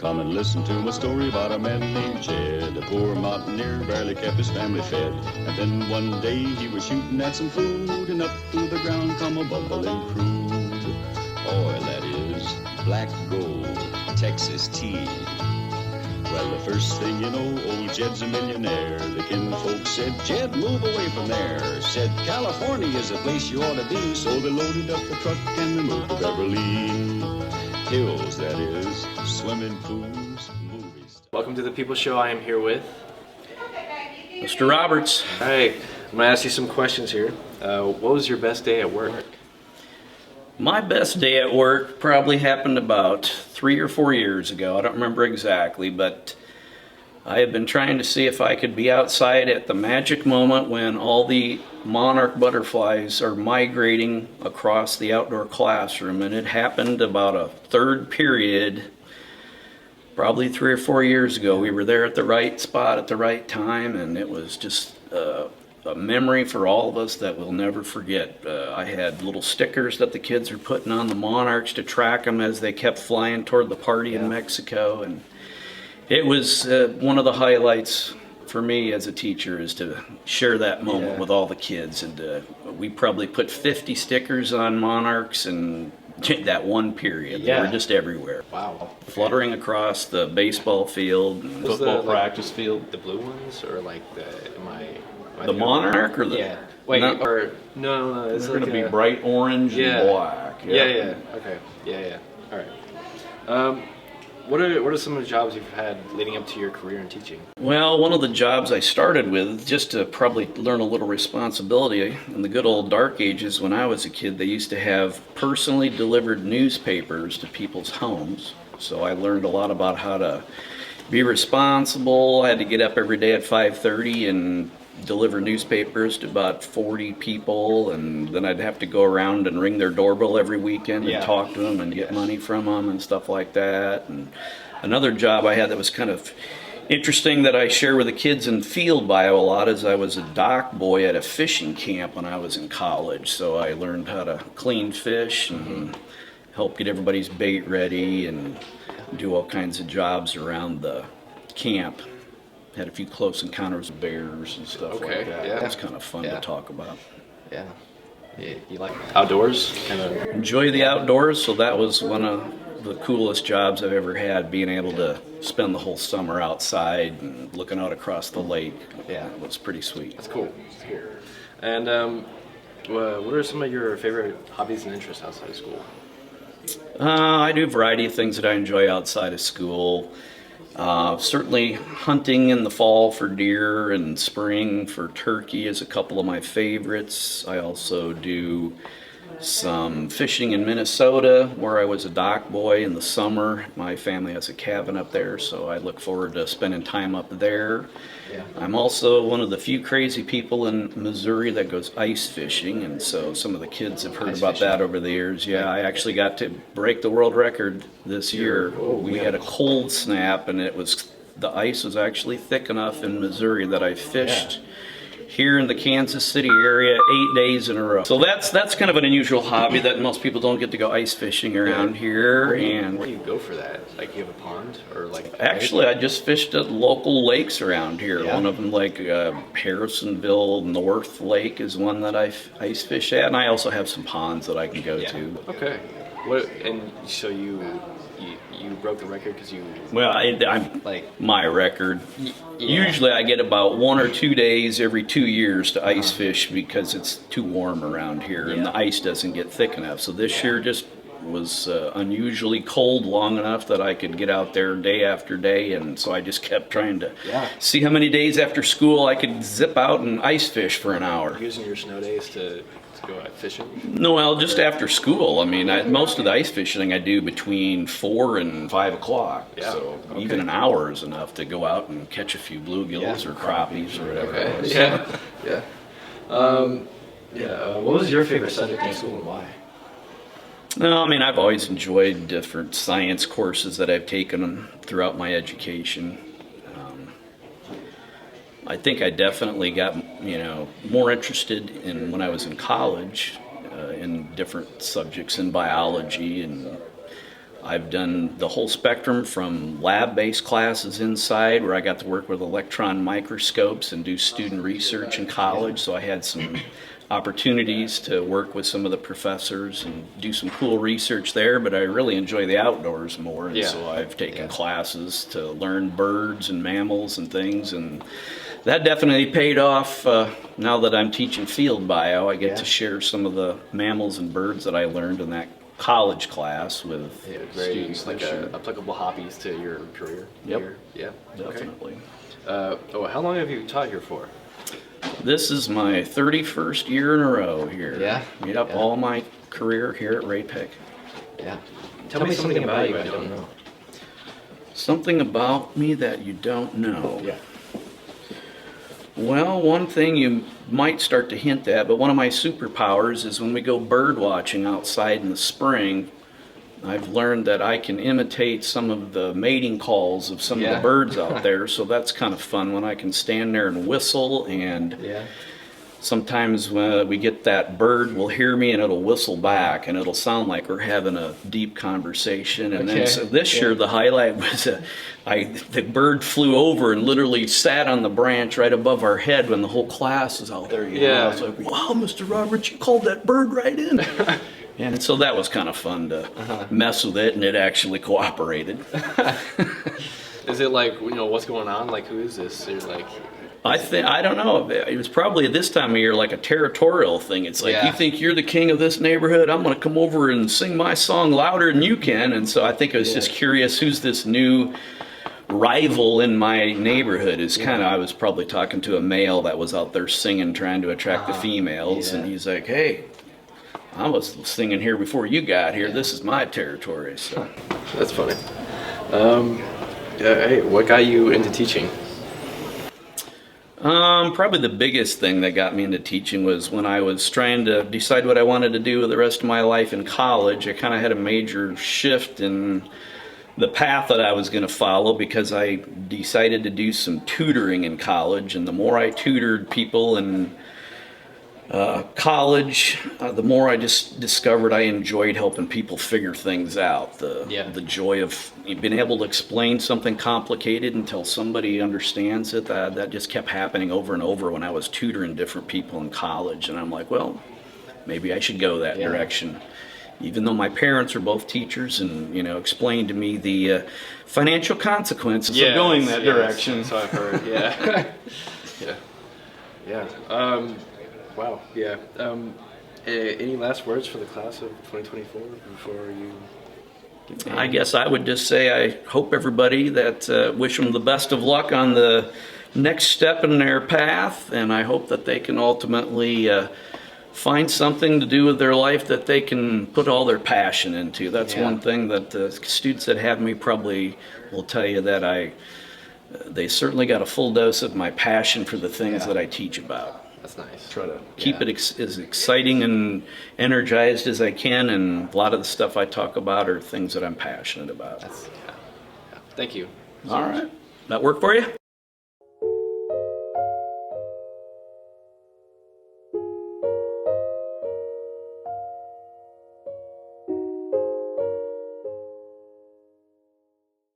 Come and listen to my story about a man named Jed. A poor mountaineer barely kept his family fed. And then one day he was shooting at some food, and up through the ground come a bubbling crude oil, that is black gold, Texas tea. Well, the first thing you know, old Jed's a millionaire. The kinfolk said, Jed, move away from there. Said, California is the place you ought to be. So they loaded up the truck and they moved to Beverly Hills, that is, swimming pools, movies. Welcome to the People Show. I am here with Mr. Roberts. All right, I'm going to ask you some questions here. What was your best day at work? My best day at work probably happened about 3 or 4 years ago. I don't remember exactly, but I had been trying to see if I could be outside at the magic moment when all the monarch butterflies are migrating across the outdoor classroom, and it happened about a third period, probably 3 or 4 years ago. We were there at the right spot at the right time, and it was just a memory for all of us that we'll never forget. I had little stickers that the kids were putting on the monarchs to track them as they kept flying toward the party in Mexico, and it was one of the highlights for me as a teacher is to share that moment with all the kids. And we probably put 50 stickers on monarchs in that one period. They were just everywhere. Wow. Fluttering across the baseball field, Football practice field. The blue ones, or like The monarch or the... Yeah. Wait, No. or no, It's it's going like to be a- bright orange Yeah. and black. Yeah. Okay. Yeah. All right. What are some of the jobs you've had leading up to your career in teaching? Well, one of the jobs I started with, just to probably learn a little responsibility, in the good old dark ages when I was a kid, they used to have personally delivered newspapers to people's homes. So I learned a lot about how to be responsible. I had to get up every day at 5:30 and deliver newspapers to about 40 people, and then I'd have to go around and ring their doorbell every weekend and talk to them and get money from them and stuff like that. And another job I had that was kind of interesting that I share with the kids in field bio a lot is I was a dock boy at a fishing camp when I was in college. So I learned how to clean fish and help get everybody's bait ready and do all kinds of jobs around the camp. Had a few close encounters with bears and stuff like that. Yeah. That's kind of fun to talk about. Yeah. You like outdoors? Kind of. Enjoy the outdoors, so that was one of the coolest jobs I've ever had, being able to spend the whole summer outside and looking out across the lake. Yeah. It was pretty sweet. That's cool. And what are some of your favorite hobbies and interests outside of school? I do a variety of things that I enjoy outside of school. Certainly hunting in the fall for deer and spring for turkey is a couple of my favorites. I also do some fishing in Minnesota, where I was a dock boy in the summer. My family has a cabin up there, so I look forward to spending time up there. I'm also one of the few crazy people in Missouri that goes ice fishing, and so some of the kids have heard about that over the years. Yeah, I actually got to break the world record this year. We had a cold snap, and the ice was actually thick enough in Missouri that I fished here in the Kansas City area 8 days in a row. So that's kind of an unusual hobby that most people don't get to go ice fishing around here. Where And do you go for that? Like, you have a pond or like? actually, I just fished at local lakes around here. Yeah. One of them, like Harrisonville North Lake, is one that I ice fish at, and I also have some ponds that I can go to. Okay. And so you broke the record because you Well, I'm like. my record. Usually, I get about 1 or 2 days every 2 years to ice fish because it's too warm around here and the ice doesn't get thick enough. So this year just was unusually cold long enough that I could get out there day after day, and so I just kept trying to see how many days after school I could zip out and ice fish for an hour. Using your snow days to go out fishing? No, well, just after school. I mean, most of the ice fishing I do between 4 and 5 o'clock. Yeah. So even an hour is enough to go out and catch a few bluegills or crappies or whatever it is. What was your favorite subject in school and why? No, I mean, I've always enjoyed different science courses that I've taken throughout my education. I think I definitely got, more interested in when I was in college in different subjects in biology and I've done the whole spectrum from lab-based classes inside where I got to work with electron microscopes and do student research in college, so I had some opportunities to work with some of the professors and do some cool research there, but I really enjoy the outdoors more, and so I've taken classes to learn birds and mammals and things, and that definitely paid off. Now that I'm teaching field bio, I get to share some of the mammals and birds that I learned in that college class with students like this year. applicable hobbies to your career. Yep. Yeah. Definitely. Okay. How long have you taught here for? This is my 31st year in a row here. Yeah? Yep, Yeah. all my career here at Ray Pick. Yeah. Tell me something about you I don't know. Something about me that you don't know. Yeah. Well, one thing you might start to hint at, but one of my superpowers is when we go bird watching outside in the spring, I've learned that I can imitate some of the mating calls of some of the birds out there, so that's kind of fun when I can stand there and whistle, and sometimes when we get that bird will hear me and it'll whistle back and it'll sound like we're having a deep conversation. And then so this year the highlight was the bird flew over and literally sat on the branch right above our head when the whole class was out there. You know? I was like, wow, Mr. Roberts, you called that bird right in. And so that was kind of fun to mess with it, and it actually cooperated. Is it like, what's going on? Like, who is this? You're like... I don't know. It was probably at this time of year like a territorial thing. It's like, you think you're the king of this neighborhood? I'm going to come over and sing my song louder than you can. And so I think I was just curious, who's this new rival in my neighborhood? Is kind of, I was probably talking to a male that was out there singing, trying to attract the females. And he's like, hey, I was singing here before you got here. This is my territory. So that's funny. Hey, what got you into teaching? Probably the biggest thing that got me into teaching was when I was trying to decide what I wanted to do with the rest of my life in college. I kind of had a major shift in the path that I was going to follow because I decided to do some tutoring in college, and the more I tutored people in college, the more I just discovered I enjoyed helping people figure things out. The joy of being able to explain something complicated until somebody understands it, that just kept happening over and over when I was tutoring different people in college. And I'm like, well, maybe I should go that direction. Even though my parents are both teachers and, explained to me the financial consequences of going that direction. So I've heard, Wow, yeah. Any last words for the class of 2024 before you... I guess I would just say I hope everybody that wish them the best of luck on the next step in their path, and I hope that they can ultimately find something to do with their life that they can put all their passion into. That's one thing that the students that have me probably will tell you, that they certainly got a full dose of my passion for the things that I teach about. That's nice. Try to keep it as exciting and energized as I can, and a lot of the stuff I talk about are things that I'm passionate about. Thank you. All right. That work for you?